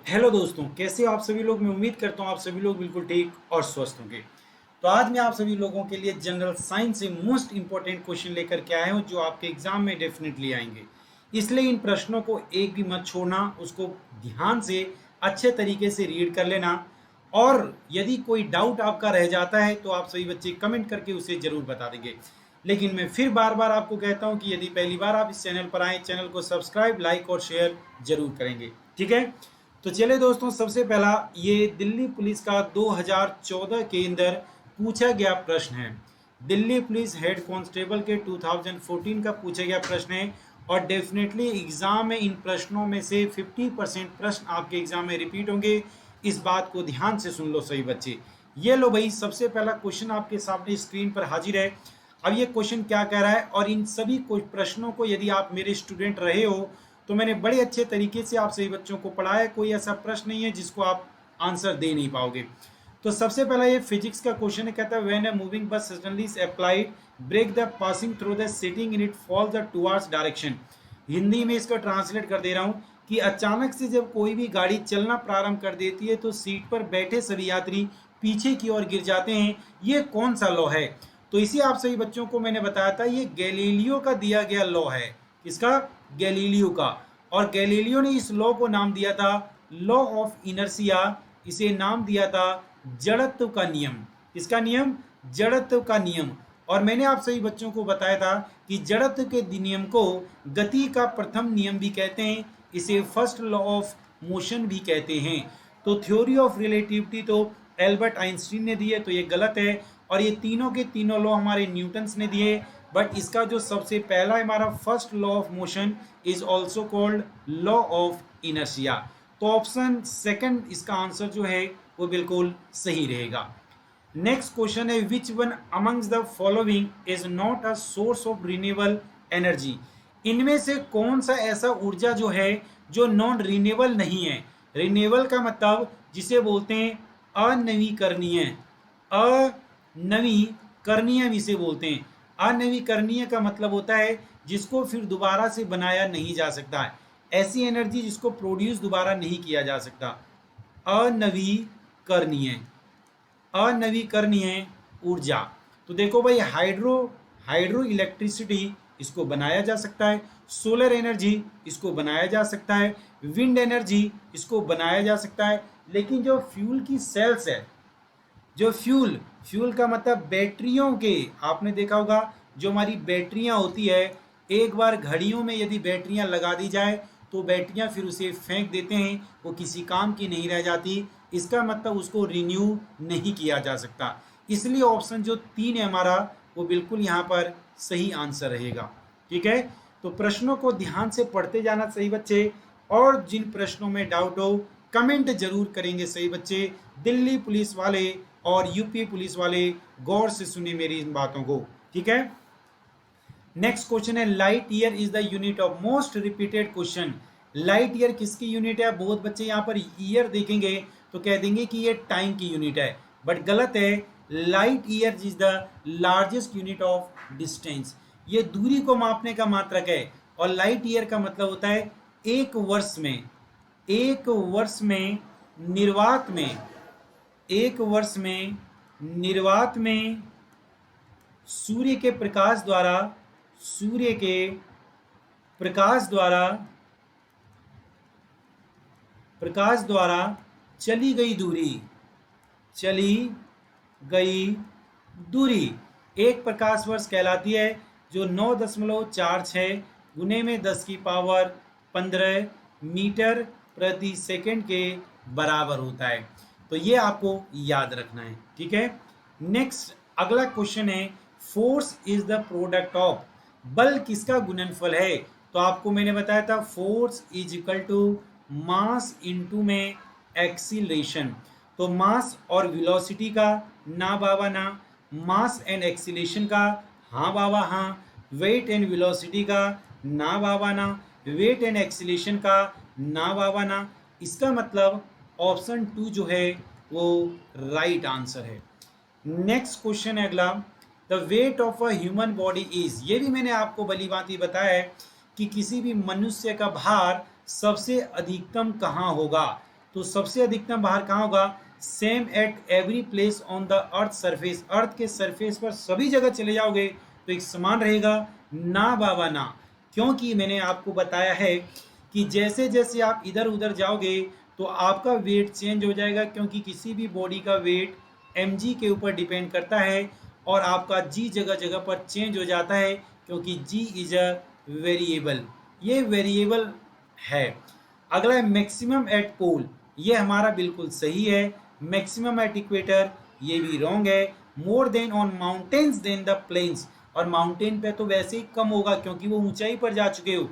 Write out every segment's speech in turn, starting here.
Hello दोस्तों, कैसे हो आप सभी लोग। मैं उम्मीद करता हूँ आप सभी लोग बिल्कुल ठीक और स्वस्थ होंगे। तो आज मैं आप सभी लोगों के लिए जनरल साइंस से मोस्ट इंपॉर्टेंट क्वेश्चन लेकर के आया हूँ जो आपके एग्जाम में डेफिनेटली आएंगे। इसलिए इन प्रश्नों को एक भी मत छोड़ना, उसको ध्यान से अच्छे तरीके से रीड कर लेना। और यदि कोई डाउट आपका रह जाता है तो आप सभी बच्चे कमेंट करके उसे जरूर बता देंगे। लेकिन मैं फिर बार बार आपको कहता हूँ कि यदि पहली बार आप इस चैनल पर आए, चैनल को सब्सक्राइब, लाइक और शेयर जरूर करेंगे। ठीक है, तो चले दोस्तों, सबसे पहला ये दिल्ली पुलिस का 2014 के अंदर पूछा गया प्रश्न है। दिल्ली पुलिस हेड कांस्टेबल के 2014 का पूछा गया प्रश्न है। और डेफिनेटली एग्जाम में इन प्रश्नों में से 50% प्रश्न आपके एग्जाम में रिपीट होंगे। इस बात को ध्यान से सुन लो सही बच्चे। ये लो भाई, सबसे पहला क्वेश्चन आपके सामने स्क्रीन पर हाजिर है। अब ये क्वेश्चन क्या कह रहा है, और इन सभी प्रश्नों को यदि आप मेरे स्टूडेंट रहे हो तो मैंने बड़े अच्छे तरीके से आप सभी बच्चों को पढ़ाया। कोई ऐसा प्रश्न नहीं है जिसको आप आंसर दे नहीं पाओगे। तो सबसे पहला ये फिजिक्स का क्वेश्चन है, कहता है when a moving bus suddenly is applied brake the passing through the sitting in it fall the towards direction. Hindi में इसको ट्रांसलेट कर दे रहा हूँ कि अचानक से जब कोई भी गाड़ी चलना प्रारंभ कर देती है तो सीट पर बैठे सभी यात्री पीछे की ओर गिर जाते हैं। ये कौन सा लॉ है? तो इसी आप सभी बच्चों को मैंने बताया था, ये गैलीलियो का दिया गया लॉ है। किसका? गैलीलियो का। और गैलीलियो ने इस लॉ को नाम दिया था लॉ ऑफ इनर्शिया। इसे नाम दिया था जड़त्व का नियम। किसका नियम? जड़त्व का नियम। और मैंने आप सभी बच्चों को बताया था कि जड़त्व के नियम को गति का प्रथम नियम भी कहते हैं, इसे फर्स्ट लॉ ऑफ मोशन भी कहते हैं। तो थ्योरी ऑफ रिलेटिविटी तो एल्बर्ट आइंस्टीन ने दी है, तो ये गलत है। और ये तीनों के तीनों लॉ हमारे न्यूटन्स ने दिए। बट इसका जो सबसे पहला हमारा first law of motion is also called law of inertia. तो ऑप्शन सेकंड इसका आंसर जो है वो बिल्कुल सही रहेगा। नेक्स्ट क्वेश्चन है, which one amongst the following is not a source of renewable energy. इनमें से कौन सा ऐसा ऊर्जा जो है जो नॉन रिन्यूएबल नहीं है? रिन्यूएबल का मतलब जिसे बोलते हैं अनवीकरणीय। अनवीकरणीय इसे बोलते हैं। अनवीकरणीय का मतलब होता है जिसको फिर दोबारा से बनाया नहीं जा सकता है, ऐसी एनर्जी जिसको प्रोड्यूस दोबारा नहीं किया जा सकता। अनवीकरणीय, अनवीकरणीय ऊर्जा। तो देखो भाई, हाइड्रो इलेक्ट्रिसिटी इसको बनाया जा सकता है, सोलर एनर्जी इसको बनाया जा सकता है, विंड एनर्जी इसको बनाया जा सकता है। लेकिन जो फ्यूल की सेल्स है, जो फ्यूल फ्यूल का मतलब बैटरियों के, आपने देखा होगा जो हमारी बैटरियां होती है, एक बार घड़ियों में यदि बैटरियां लगा दी जाए तो बैटरियां फिर उसे फेंक देते हैं, वो किसी काम की नहीं रह जाती। इसका मतलब उसको रिन्यू नहीं किया जा सकता। इसलिए ऑप्शन जो 3 है हमारा, वो बिल्कुल यहाँ पर सही आंसर रहेगा। ठीक है, तो प्रश्नों को ध्यान से पढ़ते जाना सही बच्चे। और जिन प्रश्नों में डाउट हो कमेंट जरूर करेंगे सही बच्चे। दिल्ली पुलिस वाले और यूपी पुलिस वाले गौर से सुने मेरी इन बातों को। ठीक है, नेक्स्ट क्वेश्चन है, light year is the unit of most repeated question. Light year किसकी यूनिट है? बहुत बच्चे यहाँ पर ईयर देखेंगे तो कह देंगे कि ये टाइम की यूनिट है, बट गलत है। Light year is the largest unit of distance. ये दूरी को मापने का मात्रक है। और लाइट ईयर का मतलब होता है एक वर्ष में, एक वर्ष में निर्वात में, एक वर्ष में निर्वात में सूर्य के प्रकाश द्वारा, सूर्य के प्रकाश द्वारा, प्रकाश द्वारा चली गई दूरी, चली गई दूरी एक प्रकाश वर्ष कहलाती है, जो 9.46 गुने में 10 की पावर 15 मीटर प्रति सेकंड के बराबर होता है। तो ये आपको याद रखना है। ठीक है, नेक्स्ट अगला क्वेश्चन है, force is the product of. बल किसका गुणनफल है? तो आपको मैंने बताया था force is equal to mass into में एक्सीलरेशन। तो मास और वेलोसिटी का ना बाबा ना, मास एंड एक्सीलरेशन का हाँ बाबा हाँ, वेट एंड वेलोसिटी का ना बाबा ना, वेट एंड एक्सीलरेशन का ना बाबा ना। इसका मतलब ऑप्शन 2 जो है वो राइट आंसर है। नेक्स्ट क्वेश्चन है अगला, the weight of a human body is. ये भी मैंने आपको भली भांति बताया है कि किसी भी मनुष्य का भार सबसे अधिकतम कहाँ होगा। तो सबसे अधिकतम बाहर कहाँ होगा? Same at every place on the earth surface, earth के सरफेस पर सभी जगह चले जाओगे तो एक समान रहेगा? ना बाबा ना, क्योंकि मैंने आपको बताया है कि जैसे जैसे आप इधर उधर जाओगे तो आपका वेट चेंज हो जाएगा, क्योंकि किसी भी बॉडी का वेट mg के ऊपर डिपेंड करता है और आपका g जगह जगह पर चेंज हो जाता है, क्योंकि g इज अ वेरिएबल, ये वेरिएबल है। अगला है मैक्सिमम एट पोल, ये हमारा बिल्कुल सही है। मैक्सिमम एट इक्वेटर ये भी रॉन्ग है। More than on mountains than the plains, और माउंटेन पे तो वैसे ही कम होगा क्योंकि वो ऊंचाई पर जा चुके हो,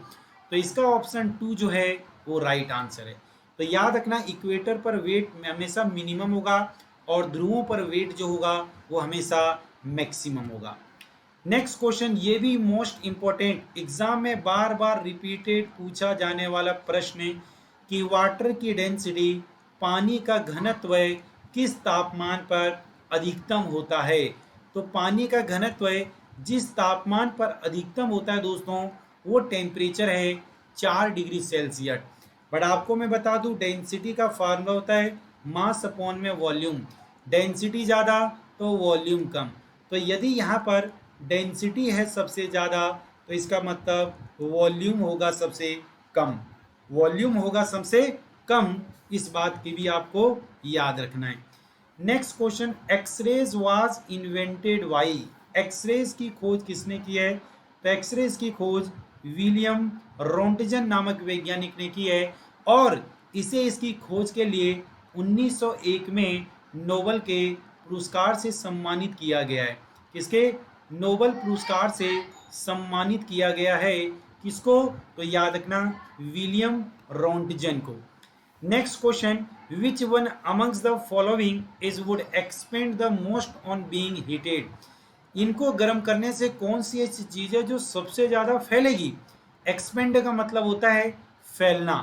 तो इसका ऑप्शन 2 जो है वो राइट आंसर है। तो याद रखना इक्वेटर पर वेट हमेशा मिनिमम होगा और ध्रुवों पर वेट जो होगा वो हमेशा मैक्सिमम होगा। नेक्स्ट क्वेश्चन, ये भी मोस्ट इंपॉर्टेंट, एग्जाम में बार बार रिपीटेड पूछा जाने वाला प्रश्न है कि वाटर की डेंसिटी, पानी का घनत्व किस तापमान पर अधिकतम होता है? तो पानी का घनत्व जिस तापमान पर अधिकतम होता है दोस्तों, वो टेम्परेचर है 4 डिग्री सेल्सियस। बट आपको मैं बता दूं, डेंसिटी का फार्मूला होता है मास अपॉन में वॉल्यूम, डेंसिटी ज़्यादा तो वॉल्यूम कम। तो यदि यहाँ पर डेंसिटी है सबसे ज़्यादा तो इसका मतलब वॉल्यूम होगा सबसे कम, वॉल्यूम होगा सबसे कम, इस बात की भी आपको याद रखना है। Next question, X rays was invented by, X rays की खोज किसने की है? तो एक्सरेज की खोज विलियम रोंटजन नामक वैज्ञानिक ने की है और इसे इसकी खोज के लिए 1901 में नोबेल के पुरस्कार से सम्मानित किया गया है। किसके? नोबेल पुरस्कार से सम्मानित किया गया है। किसको? तो याद रखना विलियम रोंटजन को। Next question, which one amongst the following is would expand the most on being heated, इनको गर्म करने से कौन सी ऐसी चीज़ है जो सबसे ज़्यादा फैलेगी? एक्सपेंड का मतलब होता है फैलना।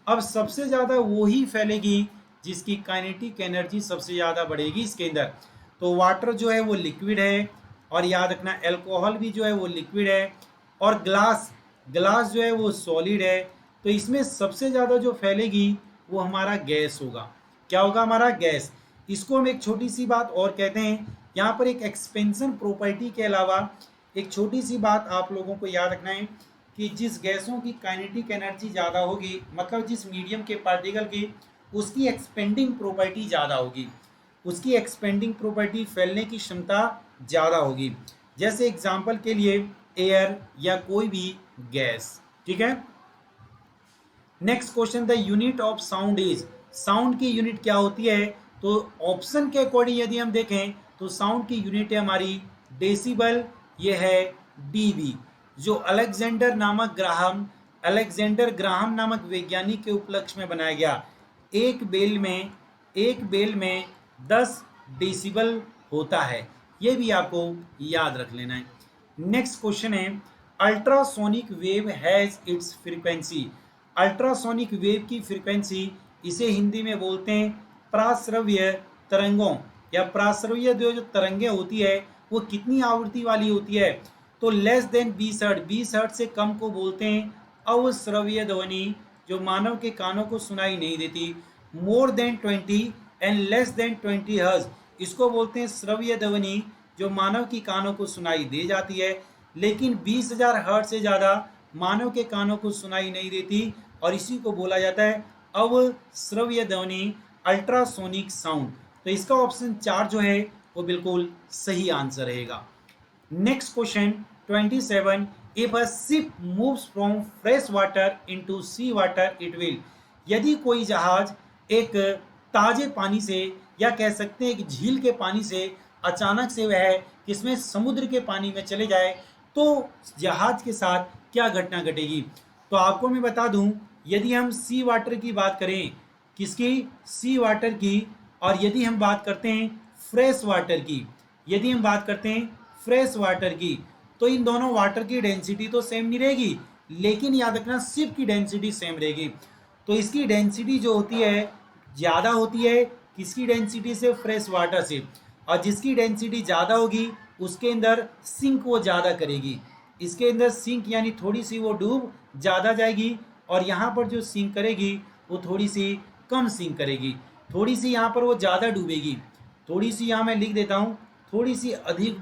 अब सबसे ज़्यादा वो ही फैलेगी जिसकी काइनेटिक एनर्जी सबसे ज़्यादा बढ़ेगी इसके अंदर। तो वाटर जो है वो लिक्विड है, और याद रखना अल्कोहल भी जो है वो लिक्विड है, और ग्लास, ग्लास जो है वो सॉलिड है। तो इसमें सबसे ज़्यादा जो फैलेगी वो हमारा गैस होगा। क्या होगा? हमारा गैस। इसको हम एक छोटी सी बात और कहते हैं, यहाँ पर एक एक्सपेंशन प्रॉपर्टी के अलावा एक छोटी सी बात आप लोगों को याद रखना है कि जिस गैसों की काइनेटिक एनर्जी ज़्यादा होगी, मतलब जिस मीडियम के पार्टिकल की, उसकी एक्सपेंडिंग प्रॉपर्टी ज़्यादा होगी, उसकी एक्सपेंडिंग प्रॉपर्टी फैलने की क्षमता ज़्यादा होगी। जैसे एग्जाम्पल के लिए एयर या कोई भी गैस, ठीक है। Next question, the unit of sound is, sound की यूनिट क्या होती है? तो ऑप्शन के अकॉर्डिंग यदि हम देखें तो साउंड की यूनिट है हमारी डेसिबल, ये है डीबी, जो अलेक्जेंडर ग्राहम नामक वैज्ञानिक के उपलक्ष्य में बनाया गया। एक बेल में 10 डेसिबल होता है, ये भी आपको याद रख लेना है। नेक्स्ट क्वेश्चन है, ultrasonic wave has its frequency, ultrasonic wave की फ्रीक्वेंसी, इसे हिंदी में बोलते हैं प्राश्रव्य तरंगों, या प्राश्रव्य जो तरंगे होती है वो कितनी आवृत्ति वाली होती है? तो लेस देन 20 हर्ट्ज, 20 हर्ट्ज से कम को बोलते हैं अवश्रव्य ध्वनि, जो मानव के कानों को सुनाई नहीं देती। More than 20 and less than 20 hertz, इसको बोलते हैं श्रव्य ध्वनि, जो मानव की कानों को सुनाई दे जाती है। लेकिन 20,000 हर्ट्ज से ज़्यादा मानव के कानों को सुनाई नहीं देती, और इसी को बोला जाता है अवश्रव्य ध्वनि, अल्ट्रासोनिक साउंड। तो इसका ऑप्शन 4 जो है वो बिल्कुल सही आंसर रहेगा। Next question 27, if a ship moves from fresh water into sea water it will, यदि कोई जहाज एक ताजे पानी से, या कह सकते हैं कि झील के पानी से अचानक से वह किसमें, समुद्र के पानी में चले जाए, तो जहाज के साथ क्या घटना घटेगी? तो आपको मैं बता दूं, यदि हम सी वाटर की बात करें, किसकी? सी वाटर की, और यदि हम बात करते हैं फ्रेश वाटर की, यदि हम बात करते हैं फ्रेश वाटर की, तो इन दोनों वाटर की डेंसिटी तो सेम नहीं रहेगी, लेकिन याद रखना शिप की डेंसिटी सेम रहेगी। तो इसकी डेंसिटी जो होती है ज़्यादा होती है किसकी डेंसिटी से? फ्रेश वाटर से। और जिसकी डेंसिटी ज़्यादा होगी उसके अंदर सिंक वो ज़्यादा करेगी, इसके अंदर सिंक यानी थोड़ी सी वो डूब ज़्यादा जाएगी, और यहाँ पर जो सिंक करेगी वो थोड़ी सी कम सिंक करेगी, थोड़ी सी यहाँ पर वो ज़्यादा डूबेगी, थोड़ी सी यहाँ मैं लिख देता हूँ, थोड़ी सी अधिक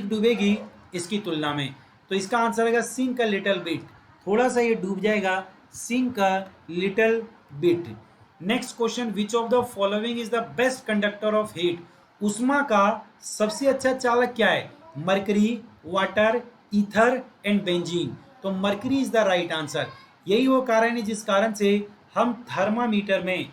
डूबेगी इसकी तुलना में। तो इसका आंसर आएगा सिंक अ लिटिल बिट, थोड़ा सा ये डूब जाएगा, sink a little bit. Next question, which of the following is the best conductor of heat? उष्मा का सबसे अच्छा चालक क्या है? Mercury, water, ether and benzene. तो mercury is the right answer. यही वो कारण है जिस कारण से हम थर्मामीटर में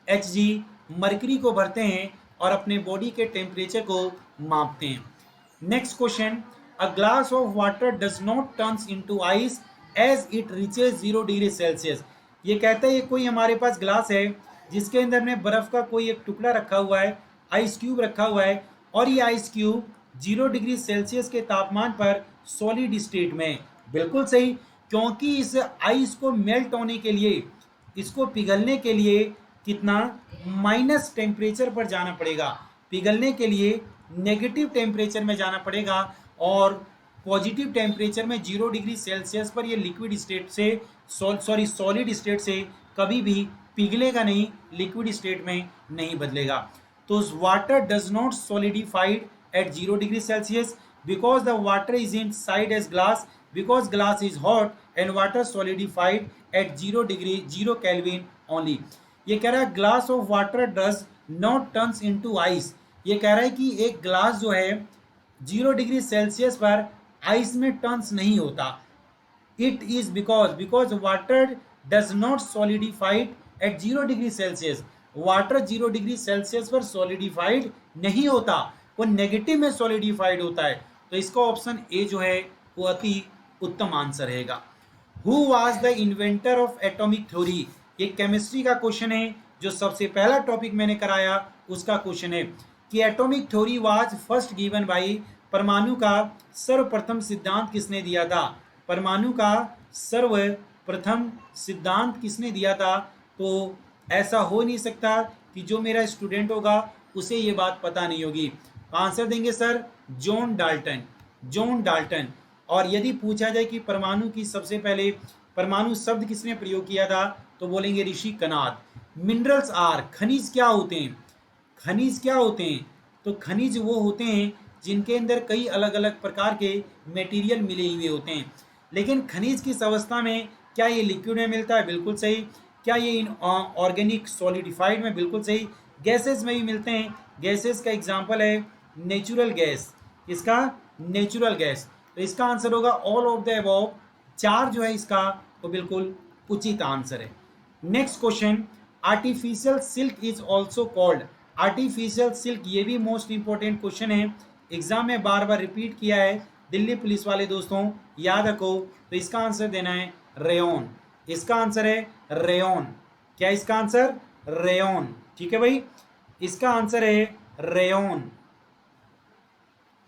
Hg मरकरी को भरते हैं और अपने बॉडी के टेम्परेचर को मापते हैं। Next question, a glass of water does not turns into ice as it reaches 0 degree Celsius. ये कहता है ये कोई हमारे पास ग्लास है जिसके अंदर में बर्फ का कोई एक टुकड़ा रखा हुआ है, आइस क्यूब रखा हुआ है, और ये आइस क्यूब 0 डिग्री सेल्सियस के तापमान पर सॉलिड स्टेट में। बिल्कुल सही, क्योंकि इस आइस को मेल्ट होने के लिए, इसको पिघलने के लिए कितना माइनस टेम्परेचर पर जाना पड़ेगा, पिघलने के लिए नेगेटिव टेम्परेचर में जाना पड़ेगा, और पॉजिटिव टेम्परेचर में 0 डिग्री सेल्सियस पर ये लिक्विड स्टेट से सॉलिड स्टेट से कभी भी पिघलेगा नहीं, लिक्विड स्टेट में नहीं बदलेगा। तो water does not solidified at 0 degree Celsius because the water is inside as glass, because glass is hot and water solidified at 0 Kelvin only. ये कह रहा है glass of water does not turns into ice. ये कह रहा है कि एक ग्लास जो है 0 डिग्री सेल्सियस पर आइस में टर्न्स नहीं होता। It is because water does not solidified at 0 degree Celsius. Water 0 degree Celsius पर सॉलिडिफाइड नहीं होता, वो नेगेटिव में सॉलिडिफाइड होता है। तो इसका ऑप्शन ए जो है वो अति उत्तम आंसर रहेगा। Who was the inventor of atomic theory? ये केमिस्ट्री का क्वेश्चन है, जो सबसे पहला टॉपिक मैंने कराया उसका क्वेश्चन है कि atomic theory was first given by, परमाणु का सर्वप्रथम सिद्धांत किसने दिया था? परमाणु का सर्वप्रथम सिद्धांत किसने दिया था? तो ऐसा हो नहीं सकता कि जो मेरा स्टूडेंट होगा उसे ये बात पता नहीं होगी। आंसर देंगे sir John Dalton, John Dalton. और यदि पूछा जाए कि परमाणु की सबसे पहले परमाणु शब्द किसने प्रयोग किया था, तो बोलेंगे ऋषि कनाद। मिनरल्स आर, खनिज क्या होते हैं? खनिज क्या होते हैं? तो खनिज वो होते हैं जिनके अंदर कई अलग अलग प्रकार के मटेरियल मिले हुए होते हैं। लेकिन खनिज किस अवस्था में? क्या ये लिक्विड में मिलता है? बिल्कुल सही। क्या ये इन ऑर्गेनिक सॉलिडिफाइड में? बिल्कुल सही। गैसेस में भी मिलते हैं, गैसेस का एग्जांपल है नेचुरल गैस। इसका नेचुरल गैस। तो इसका आंसर होगा ऑल ऑफ द अबव। 4 जो है इसका वो बिल्कुल उचित आंसर है। Next question, artificial silk is also called. Artificial silk, ये भी मोस्ट इंपॉर्टेंट क्वेश्चन है, एग्जाम में बार बार रिपीट किया है। दिल्ली पुलिस वाले दोस्तों याद रखो। तो इसका आंसर देना है रेयन। इसका आंसर है रेयन। क्या इसका आंसर? रेयन। ठीक है भाई, इसका आंसर है रेयन।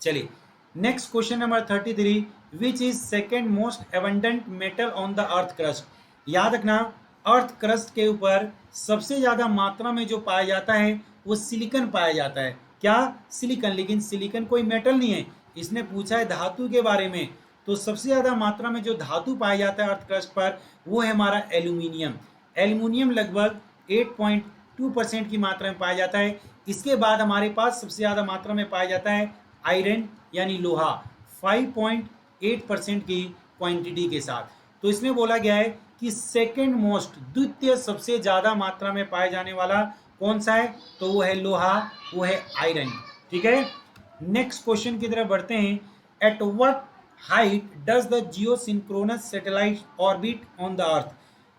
चलिए next question number 33, which is second most abundant metal on the earth crust. याद रखना, अर्थ क्रस्ट के ऊपर सबसे ज्यादा मात्रा में जो पाया जाता है वो सिलिकन पाया जाता है। क्या? सिलिकन। लेकिन सिलिकन कोई मेटल नहीं है, इसने पूछा है धातु के बारे में। तो सबसे ज्यादा मात्रा में जो धातु पाया जाता है अर्थ क्रस्ट पर वो है हमारा एल्यूमिनियम। एल्यूमिनियम लगभग 8.2% की मात्रा में पाया जाता है। इसके बाद हमारे पास सबसे ज्यादा मात्रा में पाया जाता है आयरन यानी लोहा, 5.8% की क्वांटिटी के साथ। तो इसमें बोला गया है कि सेकेंड मोस्ट, द्वितीय सबसे ज्यादा मात्रा में पाया जाने वाला कौन सा है? तो वो है लोहा, वो है आयरन। ठीक है, नेक्स्ट क्वेश्चन की तरफ बढ़ते हैं। At what height does the geosynchronous satellite orbit on the अर्थ।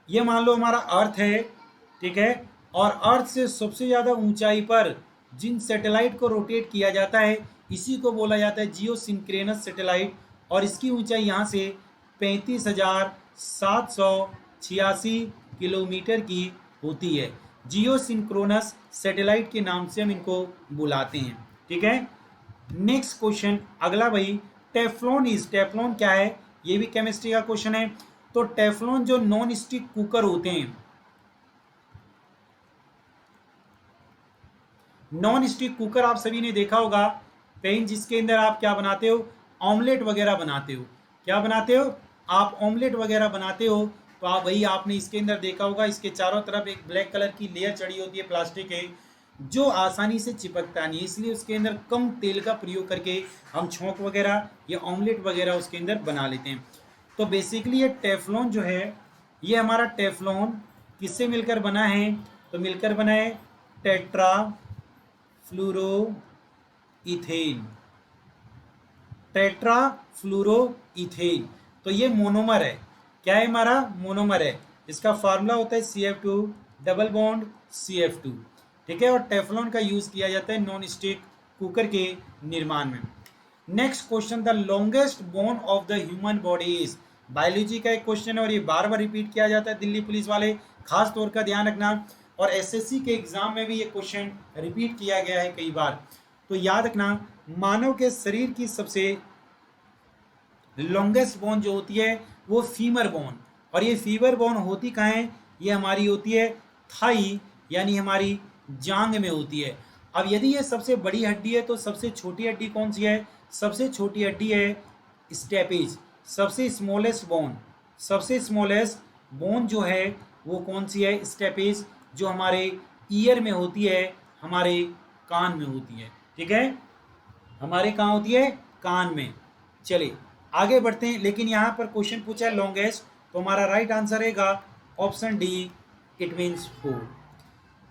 ये मान लो हमारा अर्थ है, ठीक है, और अर्थ से सबसे ज्यादा ऊंचाई पर जिन सैटेलाइट को रोटेट किया जाता है इसी को बोला जाता है जियोसिंक्रोनस सैटेलाइट। और इसकी ऊंचाई यहाँ से 35,786 किलोमीटर की होती है। जियोसिंक्रोनस सैटेलाइट के नाम से हम इनको बुलाते हैं। ठीक है, नेक्स्ट क्वेश्चन अगला भाई, टेफ्लॉन इज, टेफ्लॉन क्या है? ये भी केमिस्ट्री का क्वेश्चन है। तो टेफ्लॉन जो नॉन स्टिक कुकर होते हैं, नॉन स्टिक कुकर आप सभी ने देखा होगा, पेन जिसके अंदर आप क्या बनाते हो? ऑमलेट वगैरह बनाते हो। क्या बनाते हो, आप ऑमलेट वगैरह बनाते हो तो आप वही आपने इसके अंदर देखा होगा, इसके चारों तरफ एक ब्लैक कलर की लेयर चढ़ी होती है प्लास्टिक है, जो आसानी से चिपकता नहीं, इसलिए उसके अंदर कम तेल का प्रयोग करके हम छोंक वगैरह या ऑमलेट वगैरह उसके अंदर बना लेते हैं। तो बेसिकली ये टेफ्लॉन जो है, ये हमारा टेफ्लॉन किससे मिलकर बना है, तो मिलकर बना है tetra fluoro ethane, tetra fluoro ethane. तो ये मोनोमर है, क्या है हमारा मोनोमर है, इसका फार्मूला होता है CF2 डबल बॉन्ड CF2, ठीक है। और टेफ्लॉन का यूज किया जाता है नॉन स्टिक कुकर के निर्माण में। Next question, the longest bone of the human body is, biology का एक क्वेश्चन है और ये बार बार रिपीट किया जाता है, दिल्ली पुलिस वाले खास तौर का ध्यान रखना, और SSC के एग्जाम में भी ये क्वेश्चन रिपीट किया गया है कई बार। तो याद रखना, मानव के शरीर की सबसे लॉन्गेस्ट बोन जो होती है वो फीमर बोन, और ये फीमर बोन होती कहाँ है, ये हमारी होती है थाई यानी हमारी जांग में होती है। अब यदि ये सबसे बड़ी हड्डी है तो सबसे छोटी हड्डी कौन सी है, सबसे छोटी हड्डी है स्टेपेज। सबसे स्मॉलेस्ट बोन, सबसे स्मॉलेस्ट बोन जो है वो कौन सी है, स्टेपेज, जो हमारे ईयर में होती है, हमारे कान में होती है, ठीक है, हमारे कहाँ होती है, कान में। चलिए आगे बढ़ते हैं, लेकिन यहाँ पर क्वेश्चन पूछा है लॉन्गेस्ट, तो हमारा राइट आंसर रहेगा ऑप्शन डी, इट मीन्स 4।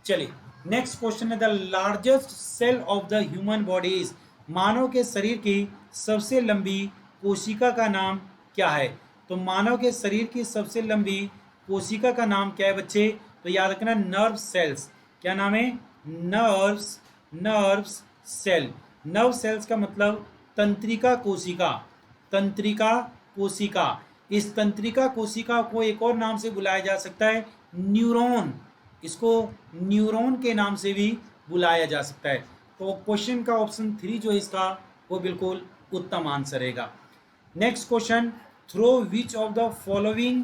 चलिए नेक्स्ट क्वेश्चन है, the largest cell of the human body is, मानव के शरीर की सबसे लंबी कोशिका का नाम क्या है। तो मानव के शरीर की सबसे लंबी कोशिका का नाम क्या है बच्चे, तो याद रखना नर्व सेल्स, क्या नाम है, नर्व्स सेल। नर्व सेल्स का मतलब तंत्रिका कोशिका, तंत्रिका कोशिका। इस तंत्रिका कोशिका को एक और नाम से बुलाया जा सकता है न्यूरॉन, इसको न्यूरॉन के नाम से भी बुलाया जा सकता है। तो क्वेश्चन का ऑप्शन 3 जो है इसका वो बिल्कुल उत्तम आंसर रहेगा। Next question, through which of the following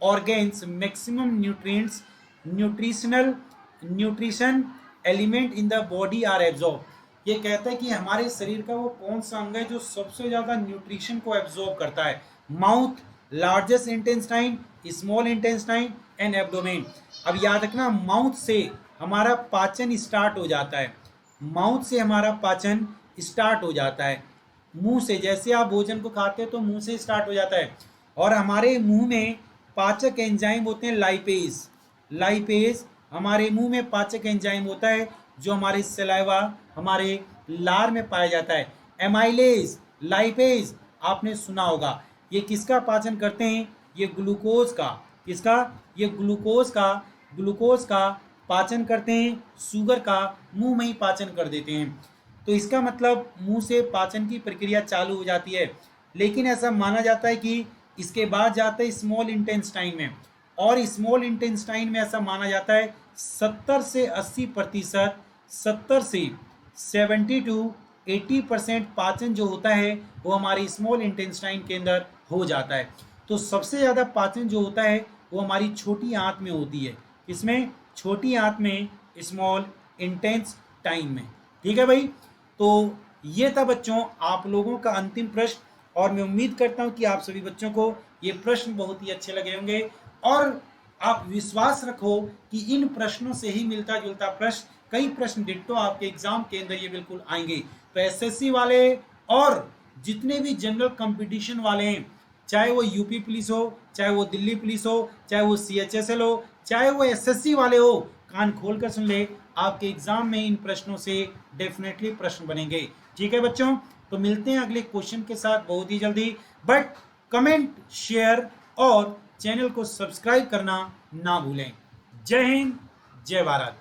organs maximum nutrients nutrition element in the body are absorb. ये कहता है कि हमारे शरीर का वो कौन सा अंग है जो सबसे ज़्यादा न्यूट्रिशन को एब्जॉर्ब करता है, mouth, largest intestine, small intestine and abdomen. अब याद रखना, माउथ से हमारा पाचन स्टार्ट हो जाता है, माउथ से हमारा पाचन स्टार्ट हो जाता है, मुंह से, जैसे आप भोजन को खाते हैं तो मुंह से स्टार्ट हो जाता है, और हमारे मुंह में पाचक एंजाइम होते हैं लाइपेज, लाइपेज हमारे मुंह में पाचक एंजाइम होता है जो हमारे सलाइवा, हमारे लार में पाया जाता है। एमाइलेज, लाइपेज आपने सुना होगा, ये किसका पाचन करते हैं, ये ग्लूकोज का, किसका, ये ग्लूकोज का पाचन करते हैं, शुगर का मुंह में ही पाचन कर देते हैं। तो इसका मतलब मुंह से पाचन की प्रक्रिया चालू हो जाती है, लेकिन ऐसा माना जाता है कि इसके बाद जाता है स्मॉल इंटेस्टाइन में, और स्मॉल इंटेस्टाइन में ऐसा माना जाता है 70 से 80%, 70 से 70 to 80% पाचन जो होता है वो हमारी स्मॉल इंटेस्टाइन के अंदर हो जाता है। तो सबसे ज़्यादा पाचन जो होता है वो हमारी छोटी आंत में होती है, किसमें, छोटी आंत में, स्मॉल इंटेस्टाइन में, ठीक है भाई। तो ये था बच्चों आप लोगों का अंतिम प्रश्न, और मैं उम्मीद करता हूँ कि आप सभी बच्चों को ये प्रश्न बहुत ही अच्छे लगे होंगे, और आप विश्वास रखो कि इन प्रश्नों से ही मिलता जुलता प्रश्न, कई प्रश्न डिट्टो आपके एग्जाम के अंदर ये बिल्कुल आएंगे। तो SSC वाले और जितने भी जनरल कंपटीशन वाले हैं, चाहे वो यूपी पुलिस हो, चाहे वो दिल्ली पुलिस हो, चाहे वो CHSL हो, चाहे वो SSC वाले हो, कान खोल कर सुन ले, आपके एग्जाम में इन प्रश्नों से डेफिनेटली प्रश्न बनेंगे, ठीक है बच्चों। तो मिलते हैं अगले क्वेश्चन के साथ बहुत ही जल्दी, बट कमेंट, शेयर और चैनल को सब्सक्राइब करना ना भूलें। जय हिंद, जय भारत।